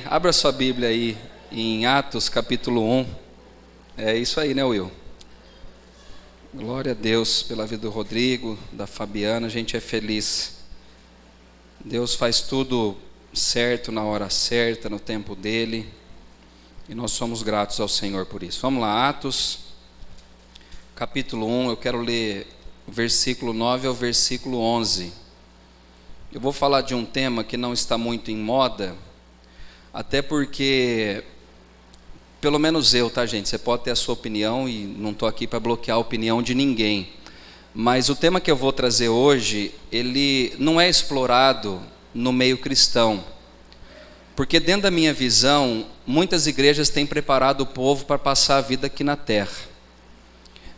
Abra sua Bíblia aí em Atos capítulo 1. É isso aí, né, Will? Glória a Deus pela vida do Rodrigo, da Fabiana, a gente é feliz. Deus faz tudo certo na hora certa, no tempo dele, e nós somos gratos ao Senhor por isso. Vamos lá, Atos capítulo 1, eu quero ler o versículo 9 ao versículo 11. Eu vou falar de um tema que não está muito em moda, até porque, pelo menos eu, tá, gente? Você pode ter a sua opinião e não estou aqui para bloquear a opinião de ninguém. Mas o tema que eu vou trazer hoje, ele não é explorado no meio cristão. Porque dentro da minha visão, muitas igrejas têm preparado o povo para passar a vida aqui na terra.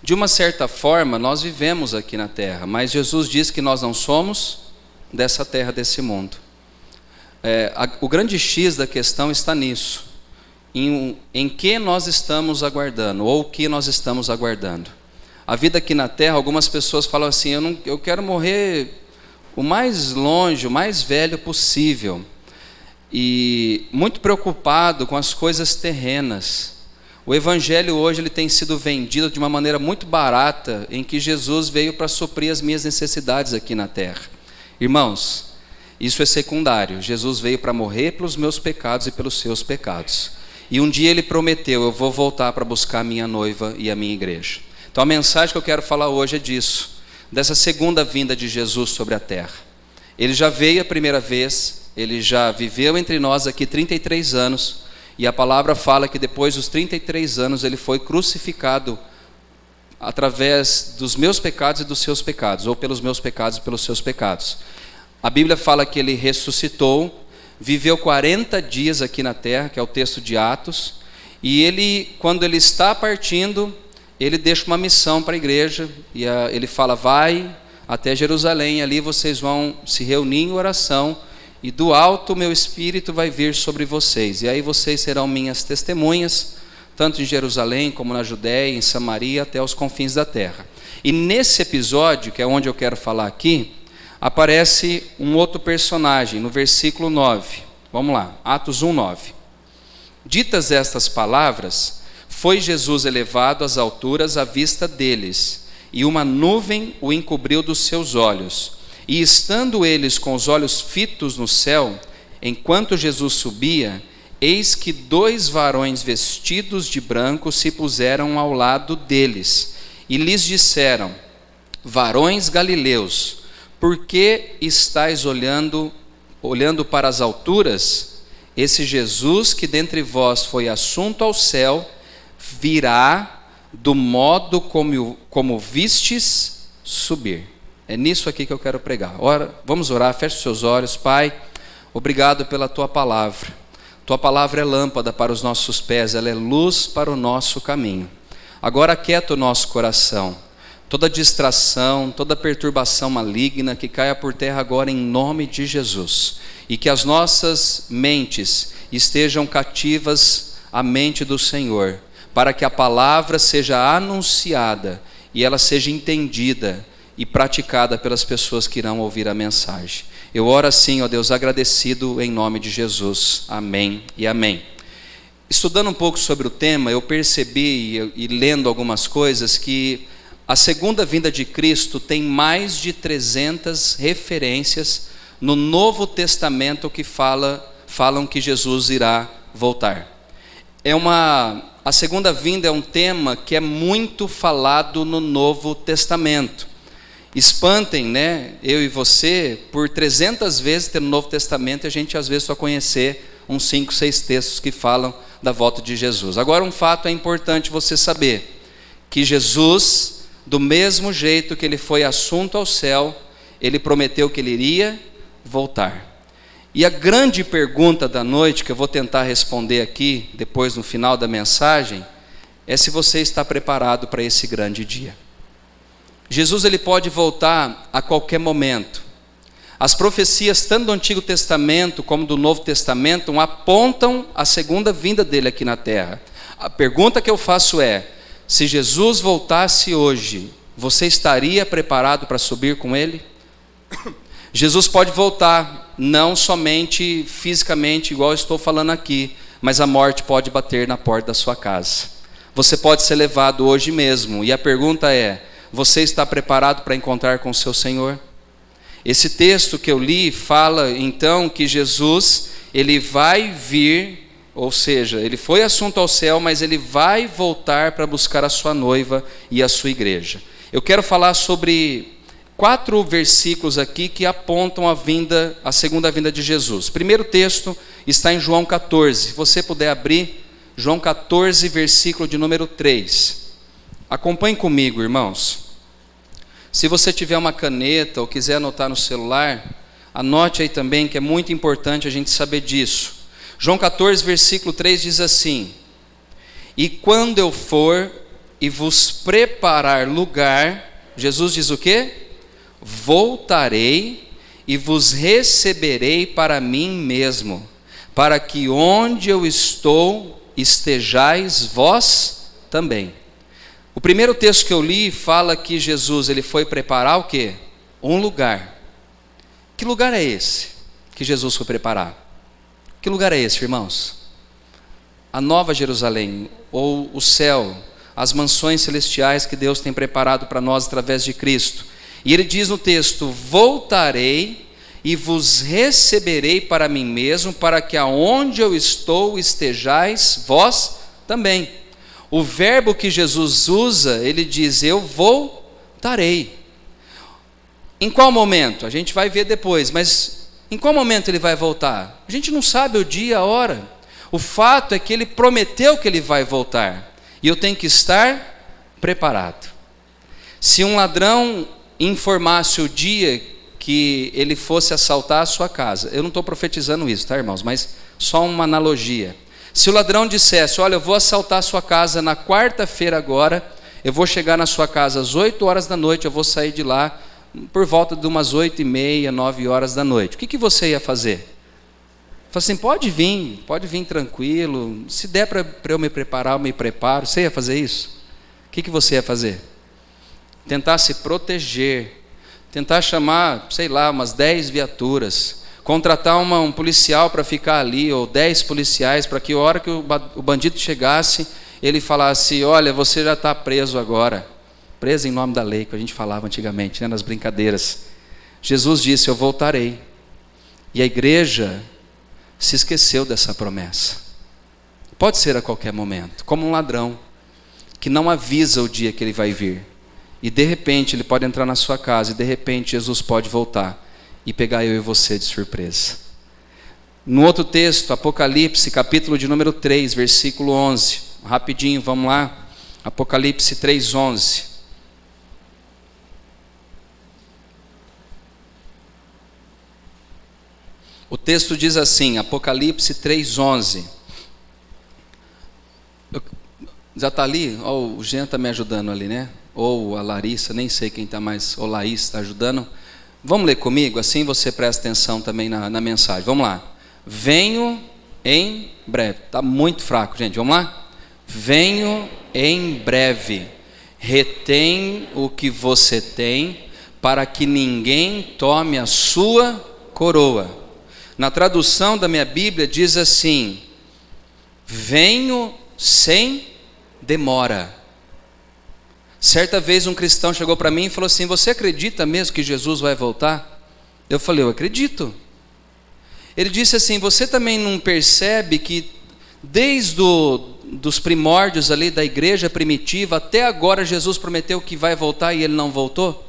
De uma certa forma, nós vivemos aqui na terra, mas Jesus diz que nós não somos dessa terra, desse mundo. O grande X da questão está nisso, em que nós estamos aguardando, ou o que nós estamos aguardando. A vida aqui na terra, algumas pessoas falam assim, eu quero morrer o mais longe, o mais velho possível, e muito preocupado com as coisas terrenas. O evangelho hoje ele tem sido vendido de uma maneira muito barata, em que Jesus veio para suprir as minhas necessidades aqui na terra. Irmãos, isso é secundário. Jesus veio para morrer pelos meus pecados e pelos seus pecados. E um dia ele prometeu, eu vou voltar para buscar a minha noiva e a minha igreja. Então a mensagem que eu quero falar hoje é disso, dessa segunda vinda de Jesus sobre a terra. Ele já veio a primeira vez, ele já viveu entre nós aqui 33 anos, e a palavra fala que depois dos 33 anos ele foi crucificado através dos meus pecados e dos seus pecados, ou pelos meus pecados e pelos seus pecados. A Bíblia fala que ele ressuscitou, viveu 40 dias aqui na terra, que é o texto de Atos, e ele, quando ele está partindo, ele deixa uma missão para a igreja, e ele fala, vai até Jerusalém, ali vocês vão se reunir em oração, e do alto o meu Espírito vai vir sobre vocês, e aí vocês serão minhas testemunhas, tanto em Jerusalém como na Judéia, em Samaria, até os confins da terra. E nesse episódio, que é onde eu quero falar aqui, aparece um outro personagem, no versículo 9. Vamos lá, Atos 1, 9. Ditas estas palavras, foi Jesus elevado às alturas à vista deles, e uma nuvem o encobriu dos seus olhos. E estando eles com os olhos fitos no céu, enquanto Jesus subia, eis que 2 varões vestidos de branco se puseram ao lado deles, e lhes disseram, varões galileus, por que estáis olhando para as alturas? Esse Jesus que dentre vós foi assunto ao céu, virá do modo como vistes subir. É nisso aqui que eu quero pregar. Ora, vamos orar, feche os seus olhos. Pai, obrigado pela Tua palavra. Tua palavra é lâmpada para os nossos pés, ela é luz para o nosso caminho. Agora aquieta o nosso coração. Toda distração, toda perturbação maligna que caia por terra agora em nome de Jesus. E que as nossas mentes estejam cativas à mente do Senhor, para que a palavra seja anunciada e ela seja entendida e praticada pelas pessoas que irão ouvir a mensagem. Eu oro assim, ó Deus, agradecido em nome de Jesus. Amém e amém. Estudando um pouco sobre o tema, eu percebi e lendo algumas coisas que a segunda vinda de Cristo tem mais de 300 referências no Novo Testamento que falam que Jesus irá voltar. A segunda vinda é um tema que é muito falado no Novo Testamento. Espantem, né, eu e você, por 300 vezes ter no Novo Testamento, a gente às vezes só conhecer uns 5, 6 textos que falam da volta de Jesus. Agora um fato é importante você saber, que Jesus, do mesmo jeito que ele foi assunto ao céu, ele prometeu que ele iria voltar. E a grande pergunta da noite, que eu vou tentar responder aqui, depois no final da mensagem, é se você está preparado para esse grande dia. Jesus ele pode voltar a qualquer momento. As profecias, tanto do Antigo Testamento como do Novo Testamento, apontam a segunda vinda dele aqui na terra. A pergunta que eu faço é, se Jesus voltasse hoje, você estaria preparado para subir com ele? Jesus pode voltar, não somente fisicamente, igual eu estou falando aqui, mas a morte pode bater na porta da sua casa. Você pode ser levado hoje mesmo, e a pergunta é: você está preparado para encontrar com o seu Senhor? Esse texto que eu li fala então que Jesus, ele vai vir, ou seja, ele foi assunto ao céu, mas ele vai voltar para buscar a sua noiva e a sua igreja. Eu quero falar sobre 4 versículos aqui que apontam a segunda vinda de Jesus. O primeiro texto está em João 14. Se você puder abrir, João 14, versículo de número 3. Acompanhe comigo, irmãos. Se você tiver uma caneta ou quiser anotar no celular, anote aí também, que é muito importante a gente saber disso. João 14, versículo 3 diz assim: e quando eu for e vos preparar lugar, Jesus diz o quê? Voltarei e vos receberei para mim mesmo, para que onde eu estou estejais vós também. O primeiro texto que eu li fala que Jesus, ele foi preparar o quê? Um lugar. Que lugar é esse que Jesus foi preparar? Que lugar é esse, irmãos? A Nova Jerusalém, ou o céu, as mansões celestiais que Deus tem preparado para nós através de Cristo. E ele diz no texto: voltarei e vos receberei para mim mesmo, para que aonde eu estou estejais vós também. O verbo que Jesus usa, ele diz: eu voltarei. Em qual momento? A gente vai ver depois, mas em qual momento ele vai voltar? A gente não sabe o dia, a hora. O fato é que ele prometeu que ele vai voltar, e eu tenho que estar preparado. Se um ladrão informasse o dia que ele fosse assaltar a sua casa, eu não estou profetizando isso, tá, irmãos? Mas só uma analogia. Se o ladrão dissesse: olha, eu vou assaltar a sua casa na quarta-feira agora, eu vou chegar na sua casa às 8 horas da noite, eu vou sair de lá por volta de umas 8h30, 9 horas da noite. O que você ia fazer? Falei assim: pode vir tranquilo, se der para eu me preparar, eu me preparo. Você ia fazer isso? O que você ia fazer? Tentar se proteger, tentar chamar, sei lá, umas 10 viaturas, contratar um policial para ficar ali, ou 10 policiais, para que a hora que o bandido chegasse, ele falasse: olha, você já está preso agora. Preso em nome da lei, que a gente falava antigamente, né, nas brincadeiras. Jesus disse: eu voltarei. E a igreja se esqueceu dessa promessa. Pode ser a qualquer momento, como um ladrão que não avisa o dia que ele vai vir. E de repente ele pode entrar na sua casa, e de repente Jesus pode voltar e pegar eu e você de surpresa. No outro texto, Apocalipse, capítulo de número 3, versículo 11. Rapidinho, vamos lá. Apocalipse 3, 11. O texto diz assim, Apocalipse 3, 11. Já está ali? Oh, o Jean está me ajudando ali, né? Ou a Larissa, nem sei quem está mais, ou Laís está ajudando. Vamos ler comigo, assim você presta atenção também na mensagem. Vamos lá. Venho em breve. Está muito fraco, gente. Vamos lá? Venho em breve. Retém o que você tem, para que ninguém tome a sua coroa. Na tradução da minha Bíblia diz assim: venho sem demora. Certa vez um cristão chegou para mim e falou assim: você acredita mesmo que Jesus vai voltar? Eu falei: eu acredito. Ele disse assim: você também não percebe que desde dos primórdios ali da igreja primitiva até agora Jesus prometeu que vai voltar e ele não voltou?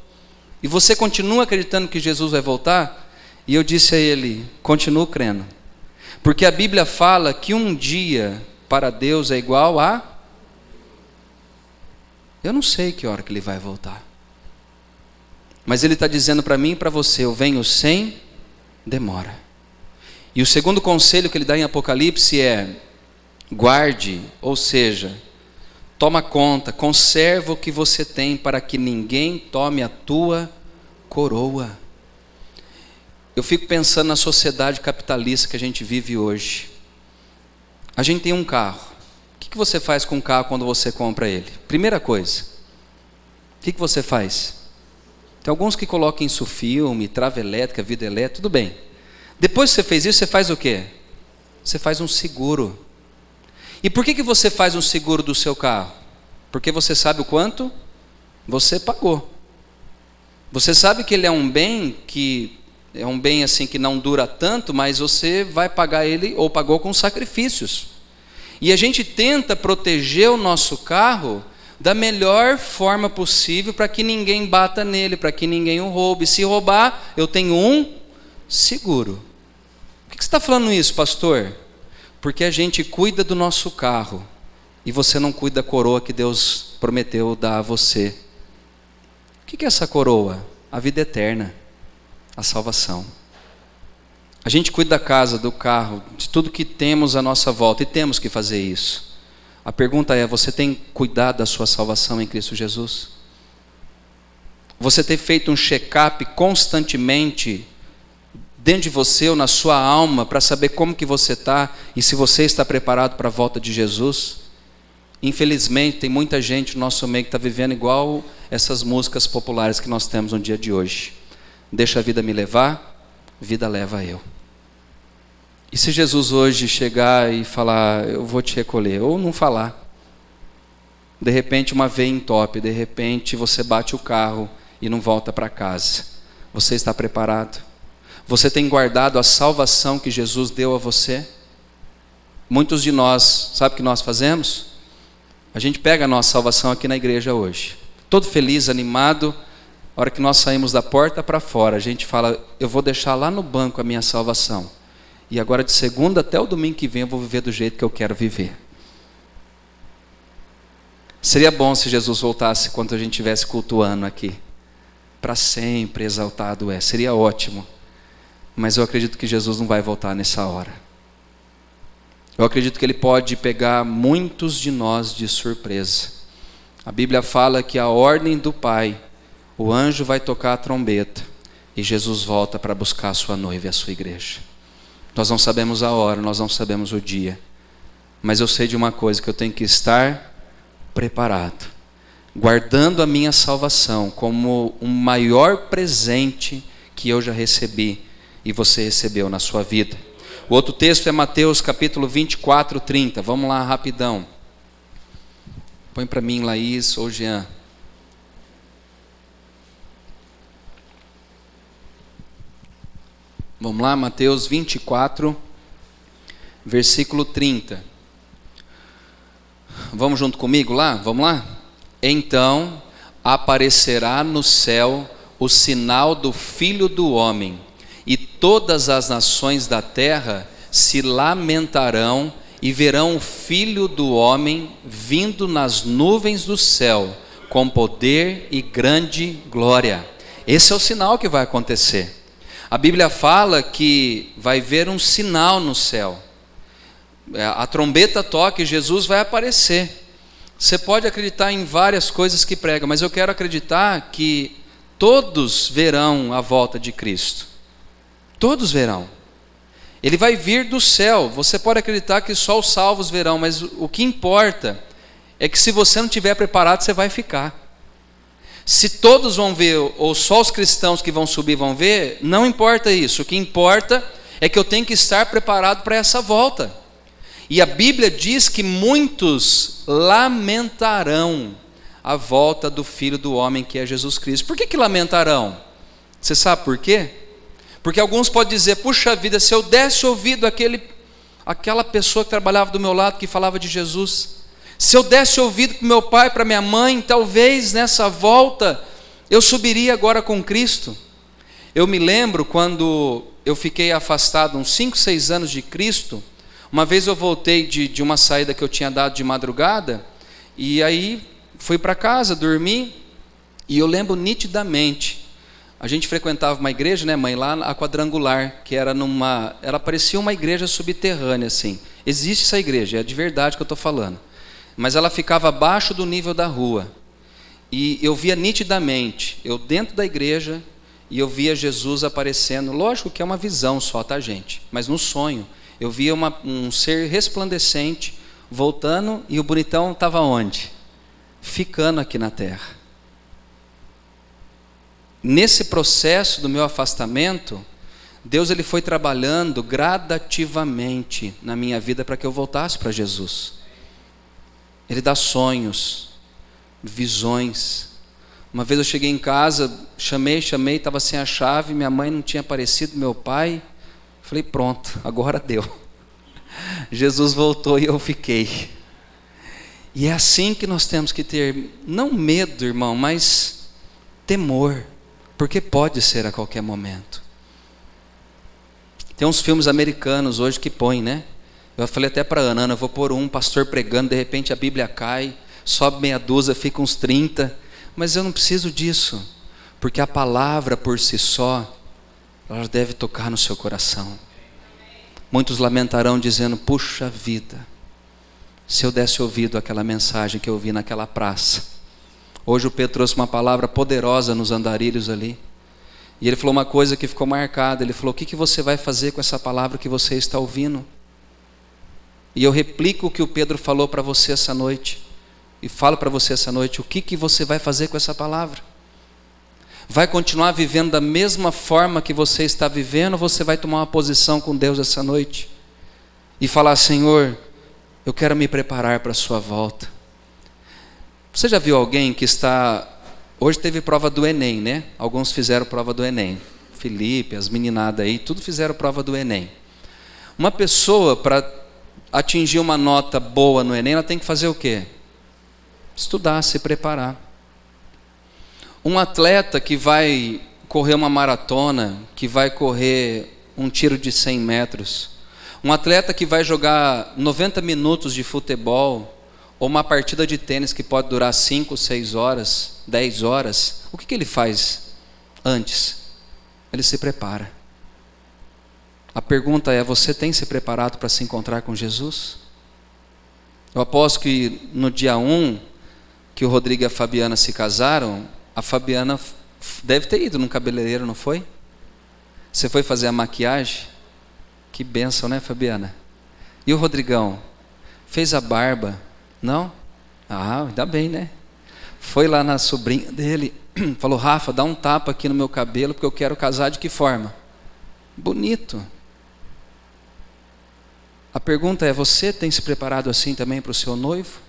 E você continua acreditando que Jesus vai voltar? E eu disse a ele: continuo crendo, porque a Bíblia fala que um dia para Deus é igual a... Eu não sei que hora que ele vai voltar, mas ele está dizendo para mim e para você: eu venho sem demora. E o segundo conselho que ele dá em Apocalipse é: guarde, ou seja, toma conta, conserva o que você tem, para que ninguém tome a tua coroa. Eu fico pensando na sociedade capitalista que a gente vive hoje. A gente tem um carro. O que você faz com o carro quando você compra ele? Primeira coisa, o que você faz? Tem alguns que colocam isso filme, trava elétrica, vida elétrica, tudo bem. Depois que você fez isso, você faz o quê? Você faz um seguro. E por que você faz um seguro do seu carro? Porque você sabe o quanto você pagou. Você sabe que ele é um bem assim que não dura tanto, mas você vai pagar ele ou pagou com sacrifícios. E a gente tenta proteger o nosso carro da melhor forma possível para que ninguém bata nele, para que ninguém o roube. Se roubar, eu tenho um seguro. Por que você está falando isso, pastor? Porque a gente cuida do nosso carro e você não cuida da coroa que Deus prometeu dar a você. O que é essa coroa? A vida eterna, a salvação. A gente cuida da casa, do carro, de tudo que temos à nossa volta, e temos que fazer isso. A pergunta é: você tem cuidado da sua salvação em Cristo Jesus? Você tem feito um check-up constantemente dentro de você ou na sua alma para saber como que você está e se você está preparado para a volta de Jesus? Infelizmente tem muita gente no nosso meio que está vivendo igual essas músicas populares que nós temos no dia de hoje. Deixa a vida me levar, vida leva eu. E se Jesus hoje chegar e falar, eu vou te recolher, ou não falar, de repente uma veia entope, de repente você bate o carro e não volta para casa, você está preparado? Você tem guardado a salvação que Jesus deu a você? Muitos de nós, sabe o que nós fazemos? A gente pega a nossa salvação aqui na igreja hoje, todo feliz, animado. A hora que nós saímos da porta para fora, a gente fala, eu vou deixar lá no banco a minha salvação. E agora de segunda até o domingo que vem eu vou viver do jeito que eu quero viver. Seria bom se Jesus voltasse quando a gente estivesse cultuando aqui. Para sempre exaltado é, seria ótimo. Mas eu acredito que Jesus não vai voltar nessa hora. Eu acredito que Ele pode pegar muitos de nós de surpresa. A Bíblia fala que a ordem do Pai, o anjo vai tocar a trombeta e Jesus volta para buscar a sua noiva e a sua igreja. Nós não sabemos a hora, nós não sabemos o dia, mas eu sei de uma coisa, que eu tenho que estar preparado, guardando a minha salvação como um maior presente que eu já recebi e você recebeu na sua vida. O outro texto é Mateus capítulo 24, 30. Vamos lá rapidão. Põe para mim, Laís ou Jean. Vamos lá, Mateus 24, versículo 30. Vamos junto comigo lá? Vamos lá? Então aparecerá no céu o sinal do Filho do Homem, e todas as nações da terra se lamentarão e verão o Filho do Homem vindo nas nuvens do céu, com poder e grande glória. Esse é o sinal que vai acontecer. A Bíblia fala que vai haver um sinal no céu. A trombeta toca e Jesus vai aparecer. Você pode acreditar em várias coisas que prega, mas eu quero acreditar que todos verão a volta de Cristo. Todos verão. Ele vai vir do céu. Você pode acreditar que só os salvos verão, mas o que importa é que se você não estiver preparado, você vai ficar. Se todos vão ver, ou só os cristãos que vão subir vão ver, não importa isso. O que importa é que eu tenho que estar preparado para essa volta. E a Bíblia diz que muitos lamentarão a volta do Filho do Homem, que é Jesus Cristo. Por que lamentarão? Você sabe por quê? Porque alguns podem dizer, puxa vida, se eu desse ouvido àquela pessoa que trabalhava do meu lado, que falava de Jesus, se eu desse ouvido para meu pai, para minha mãe, talvez nessa volta eu subiria agora com Cristo. Eu me lembro quando eu fiquei afastado uns 5, 6 anos de Cristo. Uma vez eu voltei de uma saída que eu tinha dado de madrugada, e aí fui para casa, dormi, e eu lembro nitidamente. A gente frequentava uma igreja, né, mãe, lá a Quadrangular, que era ela parecia uma igreja subterrânea, assim. Existe essa igreja, é de verdade que eu estou falando. Mas ela ficava abaixo do nível da rua. E eu via nitidamente, eu dentro da igreja, e eu via Jesus aparecendo. Lógico que é uma visão só, tá, gente? Mas no sonho, eu via um ser resplandecente, voltando, e o bonitão estava onde? Ficando aqui na terra. nesse processo do meu afastamento, Deus ele foi trabalhando gradativamente na minha vida para que eu voltasse para Jesus. Ele dá sonhos, visões. Uma vez eu cheguei em casa, chamei, estava sem a chave, minha mãe não tinha aparecido, meu pai. Falei, pronto, agora deu. Jesus voltou e eu fiquei. E é assim que nós temos que ter, não medo, irmão, mas temor, porque pode ser a qualquer momento. Tem uns filmes americanos hoje que põem, né? Eu falei até para a Ana, eu vou pôr um pastor pregando, de repente a Bíblia cai, sobe meia dúzia, fica uns 30, mas eu não preciso disso, porque a palavra por si só, ela deve tocar no seu coração. Muitos lamentarão dizendo, puxa vida, se eu desse ouvido àquela mensagem que eu ouvi naquela praça. Hoje o Pedro trouxe uma palavra poderosa nos andarilhos ali, e ele falou uma coisa que ficou marcada, ele falou, o que você vai fazer com essa palavra que você está ouvindo? E eu replico o que o Pedro falou para você essa noite, e falo para você essa noite, o que você vai fazer com essa palavra? Vai continuar vivendo da mesma forma que você está vivendo, ou você vai tomar uma posição com Deus essa noite? E falar, Senhor, eu quero me preparar para a sua volta. Você já viu alguém que está... Hoje teve prova do Enem, né? Alguns fizeram prova do Enem. Felipe, as meninadas aí, tudo fizeram prova do Enem. Uma pessoa, para atingir uma nota boa no Enem, ela tem que fazer o quê? Estudar, se preparar. Um atleta que vai correr uma maratona, que vai correr um tiro de 100 metros, um atleta que vai jogar 90 minutos de futebol, ou uma partida de tênis que pode durar 5, 6 horas, 10 horas, o que ele faz antes? Ele se prepara. A pergunta é, você tem se preparado para se encontrar com Jesus? Eu aposto que no dia 1, que o Rodrigo e a Fabiana se casaram, a Fabiana deve ter ido num cabeleireiro, não foi? Você foi fazer a maquiagem? Que bênção, né, Fabiana? E o Rodrigão? Fez a barba? Não? Ah, ainda bem, né? Foi lá na sobrinha dele, falou, Rafa, dá um tapa aqui no meu cabelo, porque eu quero casar de que forma? Bonito. A pergunta é, você tem se preparado assim também para o seu noivo?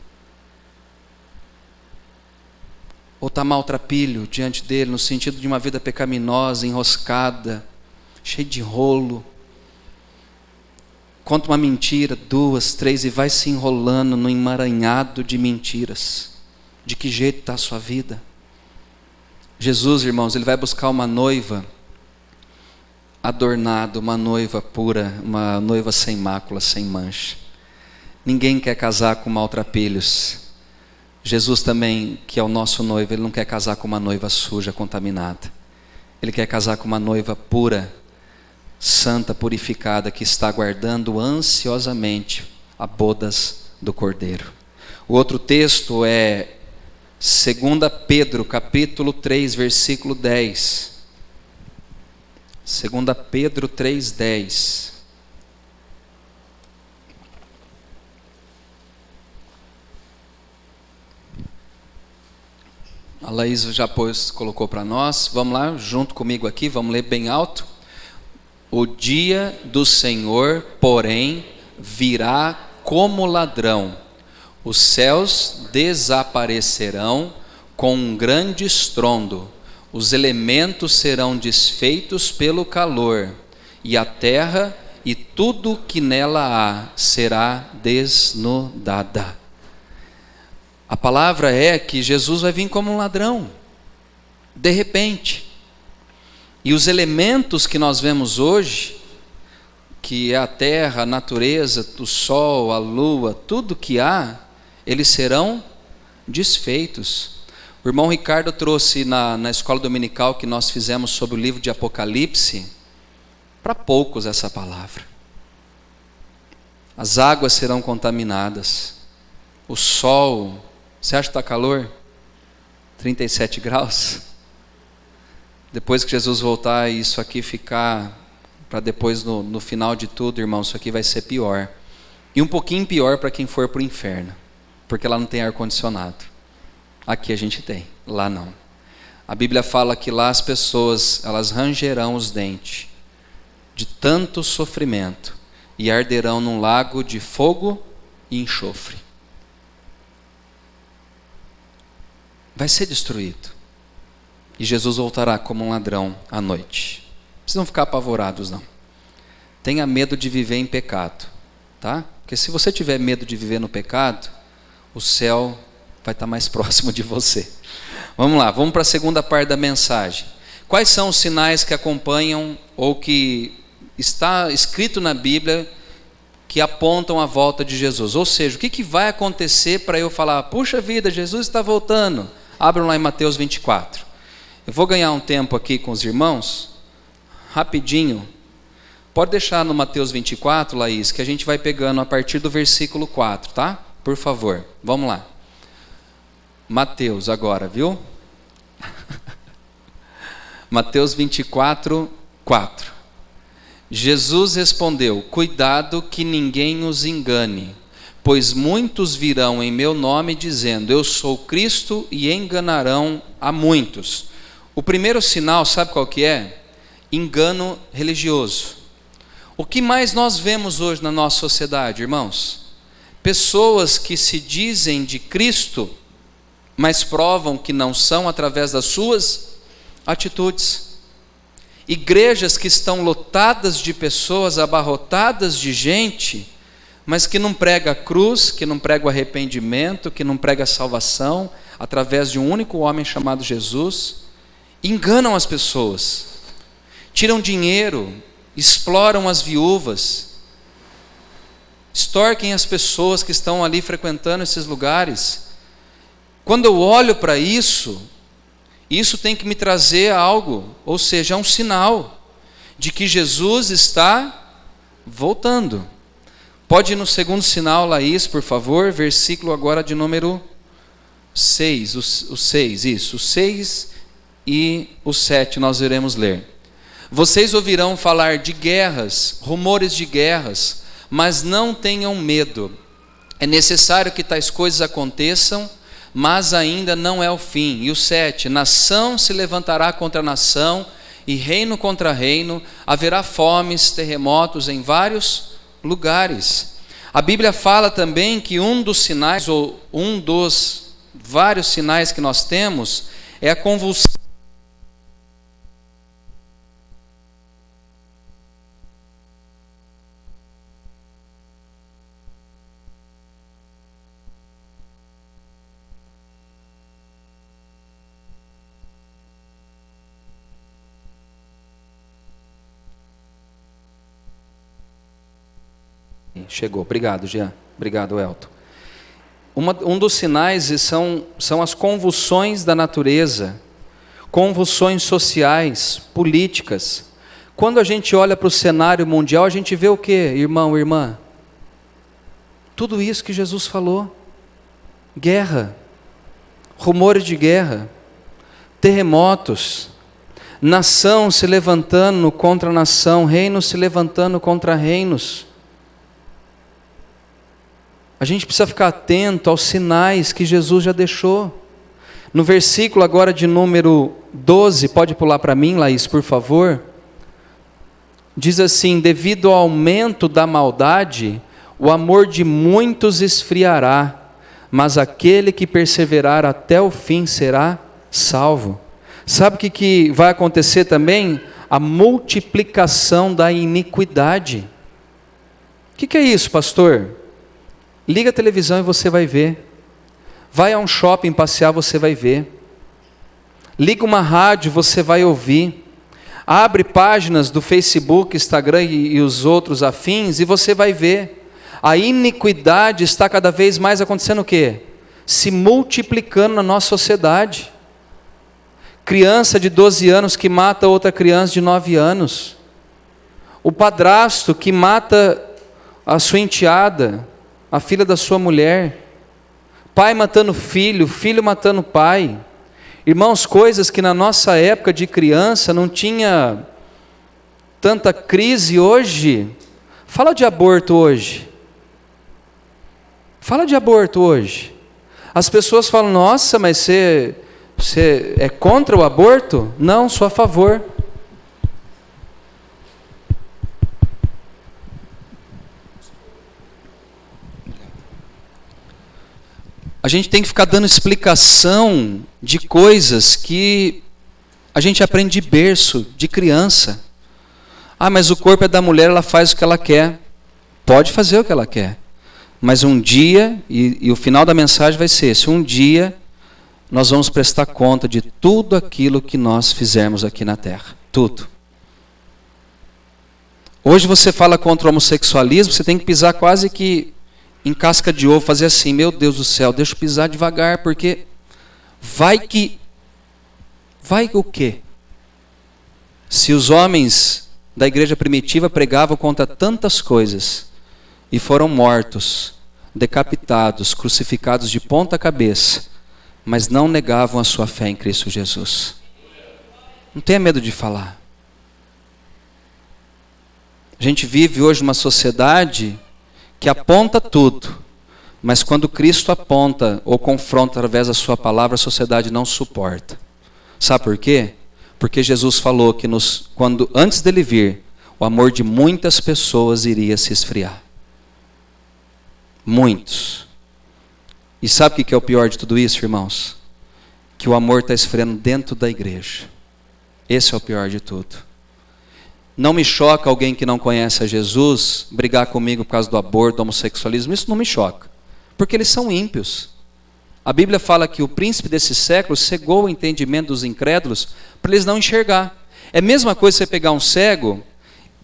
Ou está maltrapilho diante dele, no sentido de uma vida pecaminosa, enroscada, cheia de rolo? Conta uma mentira, 2, 3, e vai se enrolando no emaranhado de mentiras. De que jeito está a sua vida? Jesus, irmãos, ele vai buscar uma noiva adornada, uma noiva pura, uma noiva sem mácula, sem mancha. Ninguém quer casar com maltrapilhos. Jesus também, que é o nosso noivo, ele não quer casar com uma noiva suja, contaminada. Ele quer casar com uma noiva pura, santa, purificada, que está aguardando ansiosamente a bodas do Cordeiro. O outro texto é 2 Pedro, capítulo 3, versículo 10. 2 Pedro 3, 10. A Laís já colocou para nós. Vamos lá, junto comigo aqui, vamos ler bem alto. O dia do Senhor, porém, virá como ladrão. Os céus desaparecerão com um grande estrondo. Os elementos serão desfeitos pelo calor, e a terra e tudo que nela há será desnudada. A palavra é que Jesus vai vir como um ladrão, de repente. E os elementos que nós vemos hoje, que é a terra, a natureza, o sol, a lua, tudo que há, eles serão desfeitos. O irmão Ricardo trouxe na escola dominical que nós fizemos sobre o livro de Apocalipse, para poucos essa palavra. As águas serão contaminadas, o sol, você acha que está calor? 37 graus? Depois que Jesus voltar e isso aqui ficar, para depois no final de tudo, irmão, isso aqui vai ser pior. E um pouquinho pior para quem for para o inferno, porque lá não tem ar-condicionado. Aqui a gente tem, lá não. A Bíblia fala que lá as pessoas, elas rangerão os dentes de tanto sofrimento e arderão num lago de fogo e enxofre. Vai ser destruído. E Jesus voltará como um ladrão à noite. Não precisam ficar apavorados, não. Tenha medo de viver em pecado, tá? Porque se você tiver medo de viver no pecado, o céu vai estar mais próximo de você. Vamos lá, vamos para a segunda parte da mensagem. Quais são os sinais que acompanham ou que está escrito na Bíblia que apontam a volta de Jesus? Ou seja, o que vai acontecer para eu falar, puxa vida, Jesus está voltando? Abram lá em Mateus 24. Eu vou ganhar um tempo aqui com os irmãos, rapidinho. Pode deixar no Mateus 24, Laís, que a gente vai pegando a partir do versículo 4, tá? Por favor, vamos lá. Mateus agora, viu? Mateus 24, 4. Jesus respondeu: cuidado que ninguém os engane, pois muitos virão em meu nome dizendo, eu sou Cristo, e enganarão a muitos. O primeiro sinal, sabe qual que é? Engano religioso. O que mais nós vemos hoje na nossa sociedade, irmãos? Pessoas que se dizem de Cristo, mas provam que não são através das suas atitudes. Igrejas que estão lotadas de pessoas, abarrotadas de gente, mas que não prega a cruz, que não prega o arrependimento, que não prega a salvação, através de um único homem chamado Jesus, enganam as pessoas, tiram dinheiro, exploram as viúvas, extorquem as pessoas que estão ali frequentando esses lugares. Quando eu olho para isso, isso tem que me trazer algo, ou seja, é um sinal de que Jesus está voltando. Pode ir no segundo sinal, Laís, por favor, versículo agora de número 6, o 6, isso, o 6 e o 7 nós iremos ler. Vocês ouvirão falar de guerras, rumores de guerras, mas não tenham medo. É necessário que tais coisas aconteçam, mas ainda não é o fim. E o 7, nação se levantará contra nação, e reino contra reino, haverá fomes, terremotos em vários lugares. A Bíblia fala também que um dos sinais, ou um dos vários sinais que nós temos, é a convulsão. Chegou, obrigado, Jean. Obrigado, Elton. Um dos sinais são as convulsões da natureza, convulsões sociais, políticas. Quando a gente olha para o cenário mundial, a gente vê o quê, irmão, irmã? Tudo isso que Jesus falou. Guerra, rumores de guerra, terremotos, nação se levantando contra nação, reinos se levantando contra reinos. A gente precisa ficar atento aos sinais que Jesus já deixou. No versículo agora de número 12, pode pular para mim, Laís, por favor. Diz assim: devido ao aumento da maldade, o amor de muitos esfriará, mas aquele que perseverar até o fim será salvo. Sabe o que vai acontecer também? A multiplicação da iniquidade. O que é isso, pastor? Liga a televisão e você vai ver. Vai a um shopping passear, você vai ver. Liga uma rádio, você vai ouvir. Abre páginas do Facebook, Instagram e os outros afins e você vai ver. A iniquidade está cada vez mais acontecendo o quê? Se multiplicando na nossa sociedade. Criança de 12 anos que mata outra criança de 9 anos. O padrasto que mata a sua enteada, a filha da sua mulher, pai matando filho, filho matando pai. Irmãos, coisas que na nossa época de criança não tinha tanta crise hoje. Fala de aborto hoje. Fala de aborto hoje. As pessoas falam, nossa, mas Você é contra o aborto? Não, sou a favor. A gente tem que ficar dando explicação de coisas que a gente aprende de berço, de criança. Ah, mas o corpo é da mulher, ela faz o que ela quer. Pode fazer o que ela quer. Mas um dia, e o final da mensagem vai ser esse, um dia nós vamos prestar conta de tudo aquilo que nós fizermos aqui na Terra. Tudo. Hoje você fala contra o homossexualismo, você tem que pisar quase que em casca de ovo, fazer assim, meu Deus do céu, deixa eu pisar devagar, porque vai que o quê? Se os homens da igreja primitiva pregavam contra tantas coisas e foram mortos, decapitados, crucificados de ponta cabeça, mas não negavam a sua fé em Cristo Jesus. Não tenha medo de falar. A gente vive hoje numa sociedade que aponta tudo, mas quando Cristo aponta ou confronta através da sua palavra, a sociedade não suporta. Sabe por quê? Porque Jesus falou que antes dele vir, o amor de muitas pessoas iria se esfriar. Muitos. E sabe o que é o pior de tudo isso, irmãos? Que o amor está esfriando dentro da igreja. Esse é o pior de tudo. Não me choca alguém que não conhece a Jesus brigar comigo por causa do aborto, do homossexualismo. Isso não me choca. Porque eles são ímpios. A Bíblia fala que o príncipe desse século cegou o entendimento dos incrédulos para eles não enxergar. É a mesma coisa você pegar um cego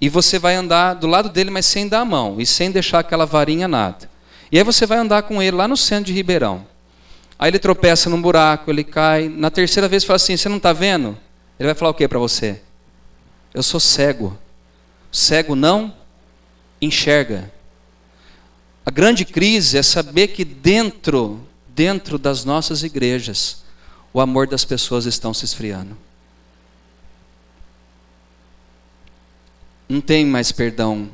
e você vai andar do lado dele, mas sem dar a mão e sem deixar aquela varinha nada. E aí você vai andar com ele lá no centro de Ribeirão. Aí ele tropeça num buraco, ele cai. Na terceira vez fala assim, você não está vendo? Ele vai falar o que para você? Eu sou cego. Cego não enxerga. A grande crise é saber que dentro das nossas igrejas, o amor das pessoas estão se esfriando. Não tem mais perdão.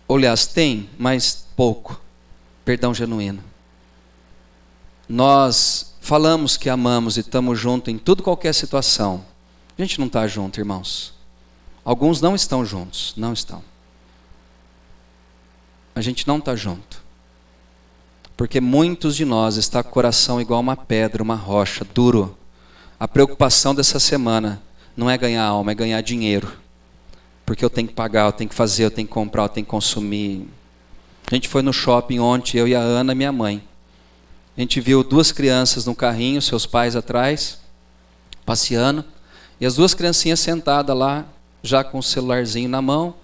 Aliás, tem, mas pouco. Perdão genuíno. Nós falamos que amamos e estamos juntos em tudo, qualquer situação. A gente não está junto, irmãos. Alguns não estão juntos, não estão. A gente não está junto. Porque muitos de nós estão com o coração igual uma pedra, uma rocha, duro. A preocupação dessa semana não é ganhar alma, é ganhar dinheiro. Porque eu tenho que pagar, eu tenho que fazer, eu tenho que comprar, eu tenho que consumir. A gente foi no shopping ontem, eu e a Ana, minha mãe. A gente viu 2 crianças no carrinho, seus pais atrás, passeando. E as 2 criancinhas sentadas lá, já com o celularzinho na mão,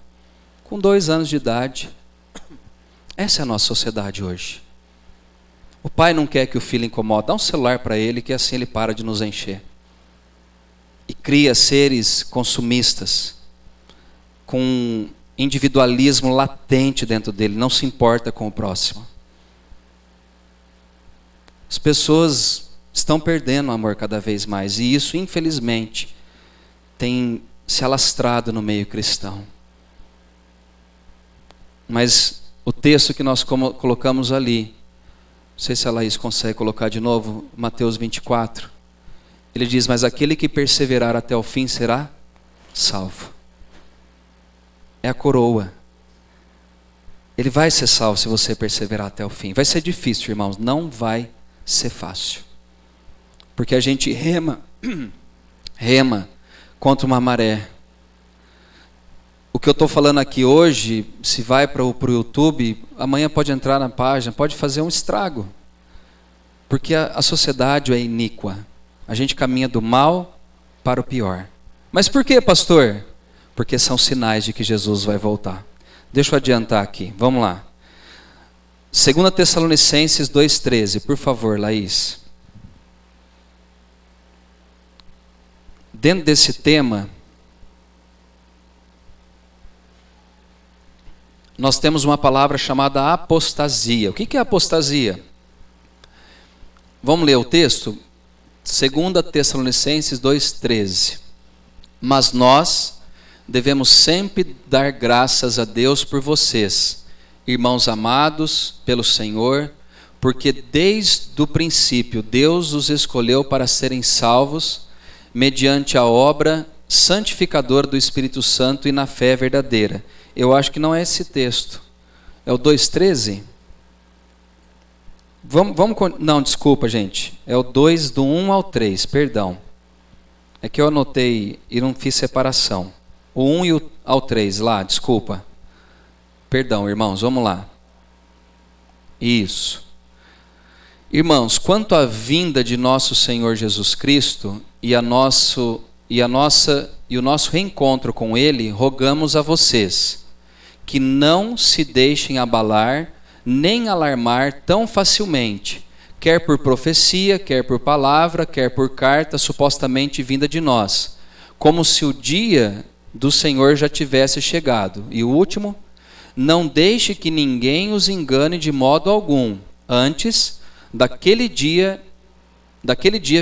com 2 anos de idade. Essa é a nossa sociedade hoje. O pai não quer que o filho incomode. Dá um celular para ele, que assim ele para de nos encher. E cria seres consumistas, com individualismo latente dentro dele, não se importa com o próximo. As pessoas estão perdendo o amor cada vez mais, e isso, infelizmente, tem se alastrado no meio cristão. Mas o texto que nós colocamos ali, não sei se a Laís consegue colocar de novo, Mateus 24, ele diz, mas aquele que perseverar até o fim será salvo. É a coroa. Ele vai ser salvo se você perseverar até o fim. Vai ser difícil, irmãos, não vai ser fácil. Porque a gente rema contra uma maré. O que eu estou falando aqui hoje, se vai para o YouTube, amanhã pode entrar na página, pode fazer um estrago. Porque a sociedade é iníqua. A gente caminha do mal para o pior. Mas por que, pastor? Porque são sinais de que Jesus vai voltar. Deixa eu adiantar aqui, vamos lá. 2 Tessalonicenses 2,13, por favor, Laís. Dentro desse tema, nós temos uma palavra chamada apostasia. O que é apostasia? Vamos ler o texto? 2 Tessalonicenses 2,13. Mas nós devemos sempre dar graças a Deus por vocês, irmãos amados pelo Senhor, porque desde o princípio Deus os escolheu para serem salvos mediante a obra santificadora do Espírito Santo e na fé verdadeira. Eu acho que não é esse texto. É o 2,13? Não, desculpa, gente. É o 2, do 1 ao 3, perdão. É que eu anotei e não fiz separação. O 1 e ao 3 lá, desculpa. Perdão, irmãos, vamos lá. Isso. Irmãos, quanto à vinda de nosso Senhor Jesus Cristo e o nosso reencontro com Ele, rogamos a vocês que não se deixem abalar nem alarmar tão facilmente, quer por profecia, quer por palavra, quer por carta supostamente vinda de nós, como se o dia do Senhor já tivesse chegado. E o último, não deixe que ninguém os engane de modo algum. Antes, daquele dia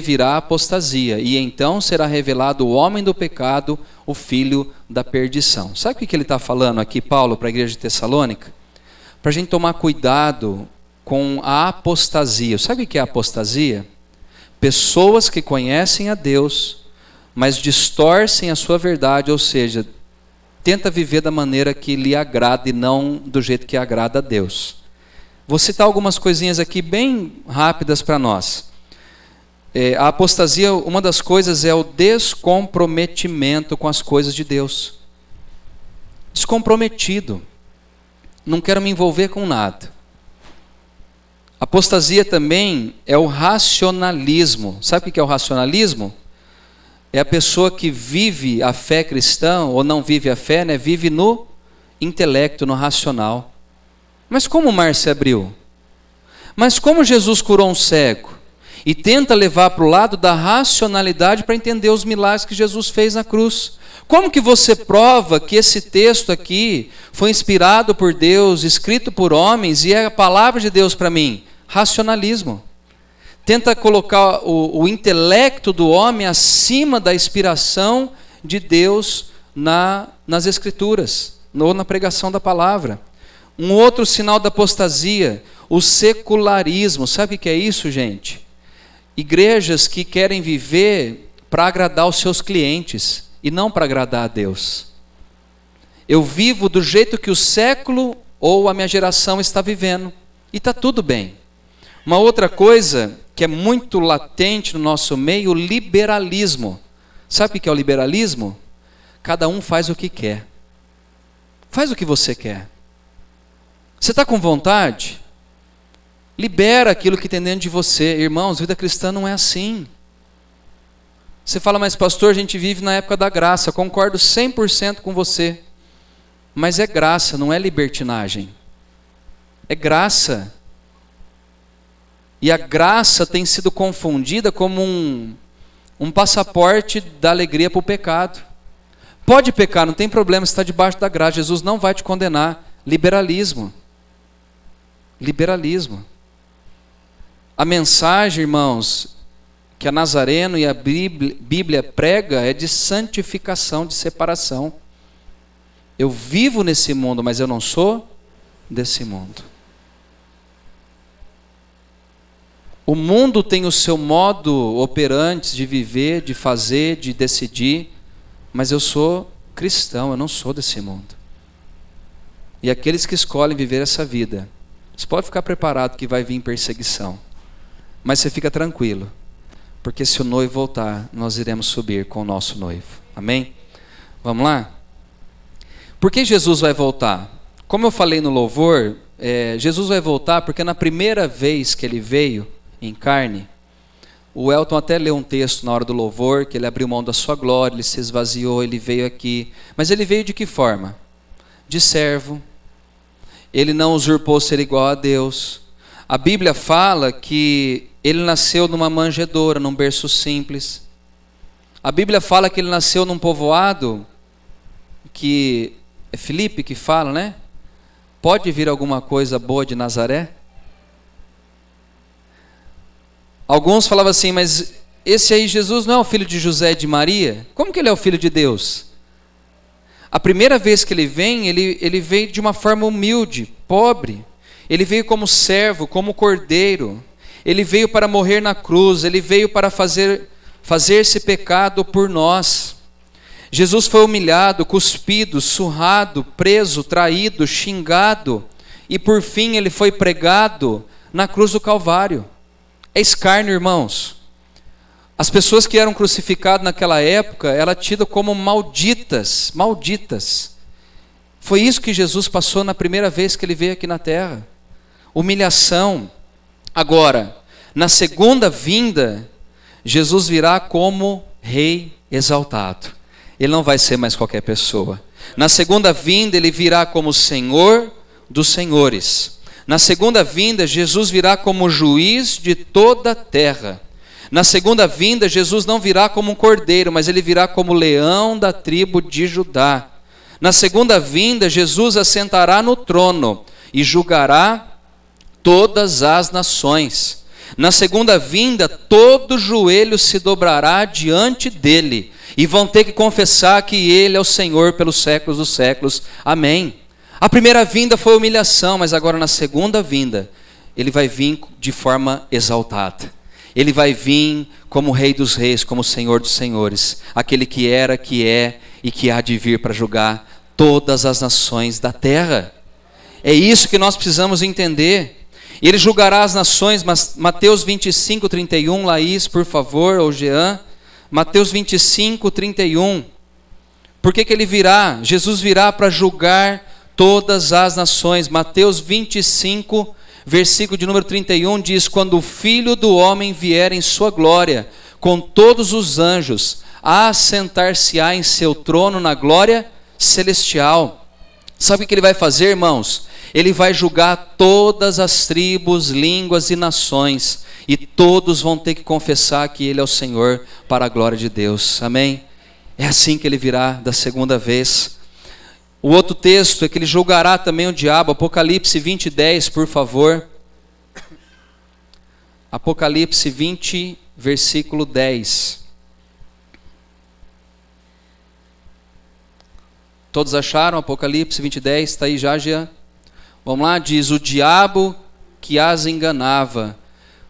virá a apostasia, e então será revelado o homem do pecado, o filho da perdição. Sabe o que ele está falando aqui, Paulo, para a igreja de Tessalônica? Para a gente tomar cuidado com a apostasia. Sabe o que é apostasia? Pessoas que conhecem a Deus, mas distorcem a sua verdade, ou seja, tenta viver da maneira que lhe agrada e não do jeito que agrada a Deus. Vou citar algumas coisinhas aqui bem rápidas para nós. A apostasia, uma das coisas é o descomprometimento com as coisas de Deus. Descomprometido. Não quero me envolver com nada. Apostasia também é o racionalismo. Sabe o que é o racionalismo? É a pessoa que vive a fé cristã, ou não vive a fé, né? Vive no intelecto, no racional. Mas como o mar se abriu? Mas como Jesus curou um cego? E tenta levar para o lado da racionalidade para entender os milagres que Jesus fez na cruz. Como que você prova que esse texto aqui foi inspirado por Deus, escrito por homens, e é a palavra de Deus para mim? Racionalismo. Tenta colocar o intelecto do homem acima da inspiração de Deus nas Escrituras, ou na pregação da palavra. Um outro sinal da apostasia, o secularismo. Sabe o que é isso, gente? Igrejas que querem viver para agradar os seus clientes e não para agradar a Deus. Eu vivo do jeito que o século ou a minha geração está vivendo e está tudo bem. Uma outra coisa que é muito latente no nosso meio, o liberalismo. Sabe o que é o liberalismo? Cada um faz o que quer. Faz o que você quer. Você está com vontade? Libera aquilo que tem dentro de você. Irmãos, vida cristã não é assim. Você fala, mas pastor, a gente vive na época da graça. Concordo 100% com você. Mas é graça, não é libertinagem. É graça. E a graça tem sido confundida como um passaporte da alegria para o pecado. Pode pecar, não tem problema, você está debaixo da graça. Jesus não vai te condenar. Liberalismo. Liberalismo. A mensagem, irmãos, que a Nazareno e a Bíblia prega é de santificação, de separação. Eu vivo nesse mundo, mas eu não sou desse mundo. O mundo tem o seu modo operante de viver, de fazer, de decidir, mas eu sou cristão, eu não sou desse mundo. E aqueles que escolhem viver essa vida, você pode ficar preparado que vai vir perseguição, mas você fica tranquilo, porque se o noivo voltar, nós iremos subir com o nosso noivo. Amém? Vamos lá? Por que Jesus vai voltar? Como eu falei no louvor, Jesus vai voltar porque na primeira vez que ele veio em carne, o Elton até leu um texto na hora do louvor, que ele abriu mão da sua glória, ele se esvaziou, ele veio aqui. Mas ele veio de que forma? De servo. Ele não usurpou ser igual a Deus. A Bíblia fala que ele nasceu numa manjedoura, num berço simples. A Bíblia fala que ele nasceu num povoado, que é Filipe que fala, né? Pode vir alguma coisa boa de Nazaré? Alguns falavam assim, mas esse aí Jesus não é o filho de José e de Maria? Como que ele é o filho de Deus? A primeira vez que ele vem, ele veio de uma forma humilde, pobre. Ele veio como servo, como cordeiro. Ele veio para morrer na cruz. Ele veio para fazer-se pecado por nós. Jesus foi humilhado, cuspido, surrado, preso, traído, xingado. E por fim ele foi pregado na cruz do Calvário. É escárnio, irmãos. As pessoas que eram crucificadas naquela época, eram tidas como malditas, malditas. Foi isso que Jesus passou na primeira vez que ele veio aqui na terra. Humilhação. Agora, na segunda vinda, Jesus virá como rei exaltado. Ele não vai ser mais qualquer pessoa. Na segunda vinda, ele virá como Senhor dos senhores. Na segunda vinda, Jesus virá como juiz de toda a terra. Na segunda vinda, Jesus não virá como um cordeiro, mas ele virá como leão da tribo de Judá. Na segunda vinda, Jesus assentará no trono e julgará todas as nações. Na segunda vinda, todo joelho se dobrará diante dele e vão ter que confessar que ele é o Senhor pelos séculos dos séculos. Amém. A primeira vinda foi humilhação, mas agora na segunda vinda, ele vai vir de forma exaltada. Ele vai vir como Rei dos Reis, como Senhor dos Senhores, aquele que era, que é e que há de vir para julgar todas as nações da terra. É isso que nós precisamos entender. Ele julgará as nações, mas Mateus 25, 31, Laís, por favor, ou Jean, Mateus 25, 31. Por que ele virá? Jesus virá para julgar todas as nações. Mateus 25, versículo de número 31 diz: quando o Filho do Homem vier em sua glória, com todos os anjos, assentar-se-á em seu trono na glória celestial. Sabe o que ele vai fazer, irmãos? Ele vai julgar todas as tribos, línguas e nações, e todos vão ter que confessar que ele é o Senhor para a glória de Deus. Amém? É assim que ele virá da segunda vez. O outro texto é que ele julgará também o diabo. Apocalipse 20, 10, por favor. Apocalipse 20, versículo 10. Todos acharam? Apocalipse 20, 10, está aí já, Jean? Vamos lá, diz: o diabo que as enganava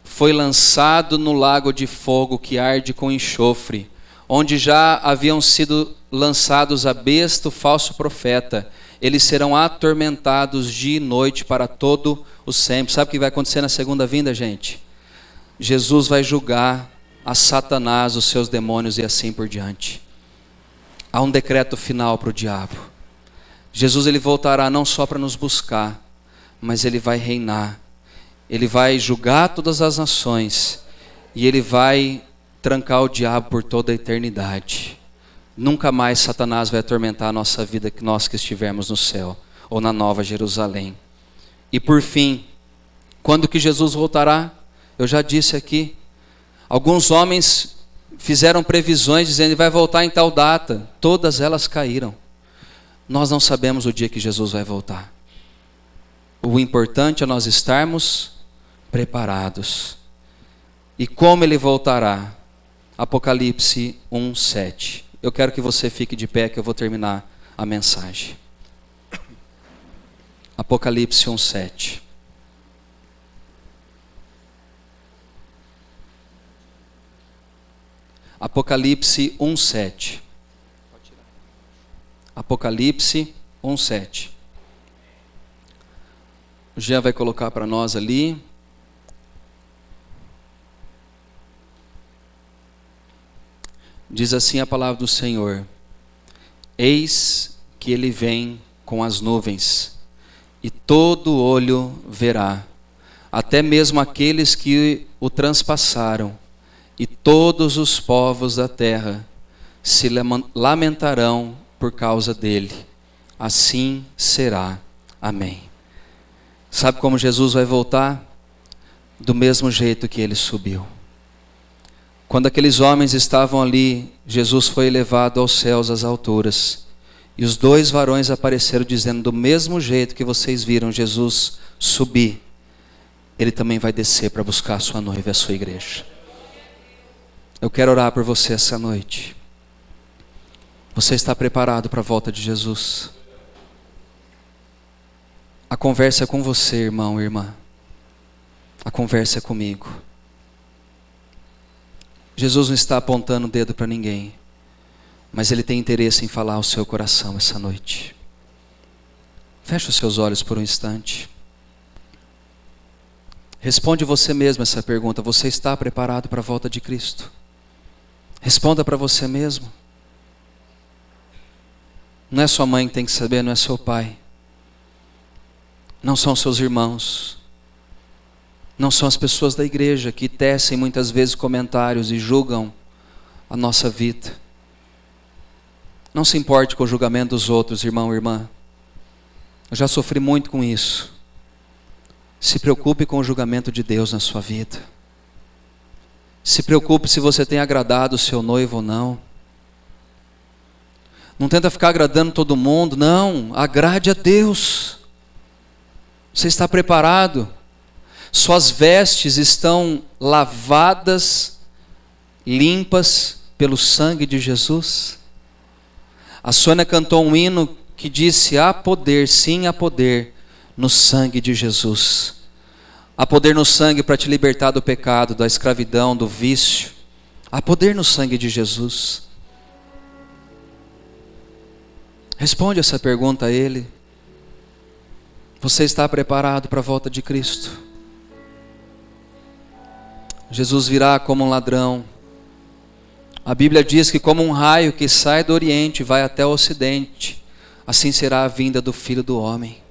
foi lançado no lago de fogo que arde com enxofre, onde já haviam sido lançados a besta, o falso profeta. Eles serão atormentados dia e noite para todo o sempre. Sabe o que vai acontecer na segunda vinda, gente? Jesus vai julgar a Satanás, os seus demônios e assim por diante. Há um decreto final para o diabo. Jesus ele voltará não só para nos buscar, mas ele vai reinar. Ele vai julgar todas as nações e ele vai trancar o diabo por toda a eternidade. Nunca mais Satanás vai atormentar a nossa vida, que nós que estivermos no céu ou na Nova Jerusalém. E por fim, quando que Jesus voltará? Eu já disse aqui, alguns homens fizeram previsões dizendo que vai voltar em tal data. Todas elas caíram. Nós não sabemos o dia que Jesus vai voltar. O importante é nós estarmos preparados. E como ele voltará? Apocalipse 1, 7. Eu quero que você fique de pé, que eu vou terminar a mensagem. Apocalipse 1, 7. Apocalipse 1, 7. Apocalipse 1, 7. O Jean vai colocar para nós ali. Diz assim a palavra do Senhor: eis que ele vem com as nuvens, e todo olho verá, até mesmo aqueles que o transpassaram, e todos os povos da terra se lamentarão por causa dele. Assim será. Amém. Sabe como Jesus vai voltar? Do mesmo jeito que ele subiu. Quando aqueles homens estavam ali, Jesus foi elevado aos céus, às alturas. E os dois varões apareceram dizendo: do mesmo jeito que vocês viram Jesus subir, ele também vai descer para buscar a sua noiva e a sua igreja. Eu quero orar por você essa noite. Você está preparado para a volta de Jesus? A conversa é com você, irmão e irmã. A conversa é comigo. Jesus não está apontando o dedo para ninguém, mas Ele tem interesse em falar ao seu coração essa noite. Feche os seus olhos por um instante. Responde você mesmo essa pergunta: você está preparado para a volta de Cristo? Responda para você mesmo. Não é sua mãe que tem que saber, não é seu pai. Não são seus irmãos. Não são as pessoas da igreja que tecem muitas vezes comentários e julgam a nossa vida. Não se importe com o julgamento dos outros, irmão e irmã. Eu já sofri muito com isso. Se preocupe com o julgamento de Deus na sua vida. Se preocupe se você tem agradado o seu noivo ou não. Não tenta ficar agradando todo mundo, não. Agrade a Deus. Você está preparado? Suas vestes estão lavadas, limpas pelo sangue de Jesus? A Sônia cantou um hino que disse: há poder, sim há poder no sangue de Jesus. Há poder no sangue para te libertar do pecado, da escravidão, do vício. Há poder no sangue de Jesus. Responde essa pergunta a Ele. Você está preparado para a volta de Cristo? Jesus virá como um ladrão. A Bíblia diz que como um raio que sai do Oriente e vai até o Ocidente, assim será a vinda do Filho do Homem.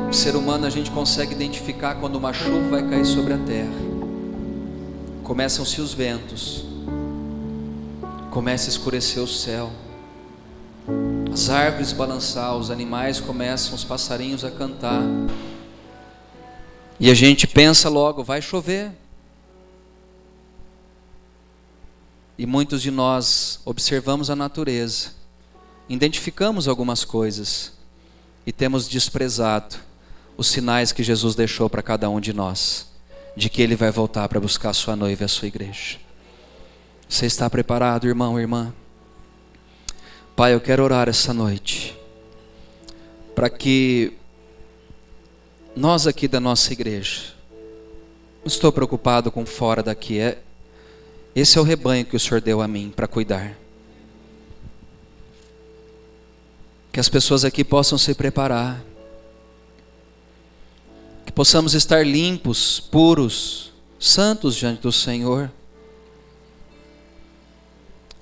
Ser humano, a gente consegue identificar quando uma chuva vai cair sobre a terra. Começam-se os ventos, começa a escurecer o céu, as árvores balançar, os animais começam, os passarinhos a cantar, e a gente pensa logo: vai chover. E muitos de nós observamos a natureza, identificamos algumas coisas e temos desprezado os sinais que Jesus deixou para cada um de nós, de que Ele vai voltar para buscar a sua noiva e a sua igreja. Você está preparado, irmão e irmã? Pai, eu quero orar essa noite, para que nós aqui da nossa igreja, não estou preocupado com fora daqui, esse é o rebanho que o Senhor deu a mim para cuidar. Que as pessoas aqui possam se preparar, que possamos estar limpos, puros, santos diante do Senhor.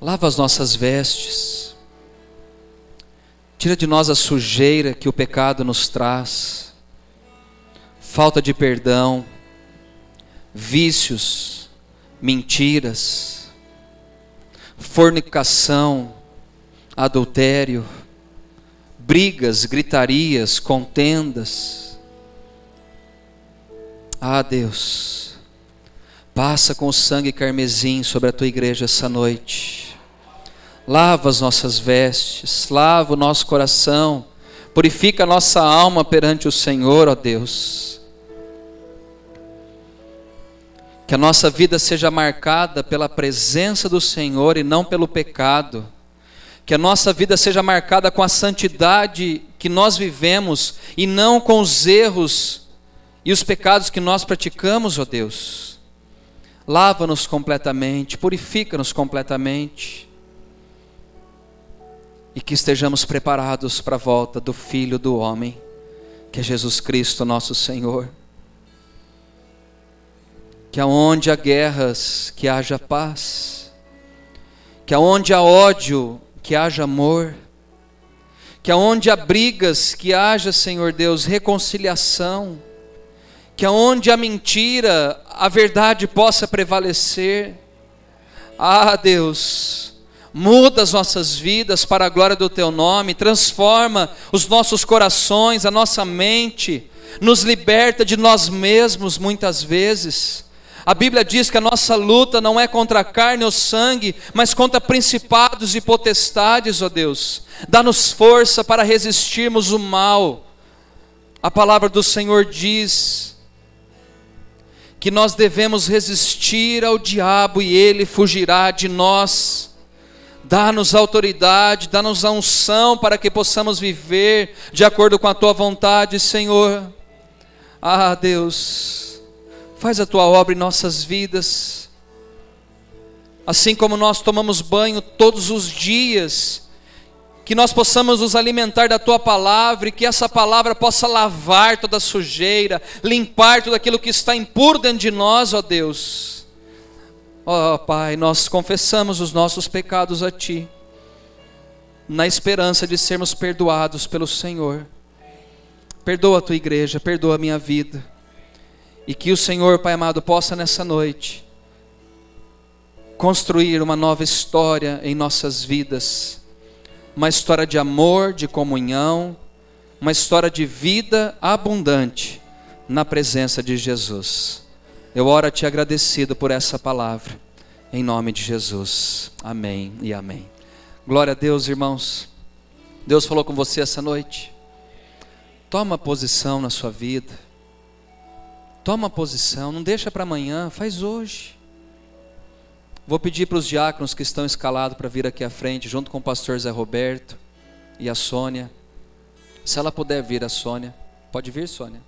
Lava as nossas vestes, tira de nós a sujeira que o pecado nos traz, falta de perdão, vícios, mentiras, fornicação, adultério, brigas, gritarias, contendas. Ah, Deus, passa com o sangue carmesim sobre a tua igreja essa noite. Lava as nossas vestes, lava o nosso coração, purifica a nossa alma perante o Senhor, ó Deus. Que a nossa vida seja marcada pela presença do Senhor e não pelo pecado. Que a nossa vida seja marcada com a santidade que nós vivemos e não com os erros e os pecados que nós praticamos, ó Deus. Lava-nos completamente, purifica-nos completamente. E que estejamos preparados para a volta do Filho do Homem, que é Jesus Cristo, nosso Senhor. Que aonde há guerras, que haja paz. Que aonde há ódio, que haja amor. Que aonde há brigas, que haja, Senhor Deus, reconciliação. Que aonde há mentira, a verdade possa prevalecer. Ah, Deus, muda as nossas vidas para a glória do Teu nome, transforma os nossos corações, a nossa mente, nos liberta de nós mesmos muitas vezes. A Bíblia diz que a nossa luta não é contra a carne ou sangue, mas contra principados e potestades, ó Deus. Dá-nos força para resistirmos o mal. A palavra do Senhor diz que nós devemos resistir ao diabo e ele fugirá de nós. Dá-nos autoridade, dá-nos a unção para que possamos viver de acordo com a Tua vontade, Senhor. Ah, Deus, faz a Tua obra em nossas vidas. Assim como nós tomamos banho todos os dias, que nós possamos nos alimentar da Tua palavra e que essa palavra possa lavar toda a sujeira, limpar tudo aquilo que está impuro dentro de nós, ó Deus. Ó Pai, nós confessamos os nossos pecados a Ti, na esperança de sermos perdoados pelo Senhor. Perdoa a Tua igreja, perdoa a minha vida, e que o Senhor, Pai amado, possa nessa noite construir uma nova história em nossas vidas, uma história de amor, de comunhão, uma história de vida abundante na presença de Jesus. Eu oro a Ti agradecido por essa palavra, em nome de Jesus, amém e amém. Glória a Deus, irmãos. Deus falou com você essa noite. Toma posição na sua vida, toma posição, não deixa para amanhã, faz hoje. Vou pedir para os diáconos que estão escalados para vir aqui à frente, junto com o pastor Zé Roberto e a Sônia. Se ela puder vir, a Sônia, pode vir, Sônia.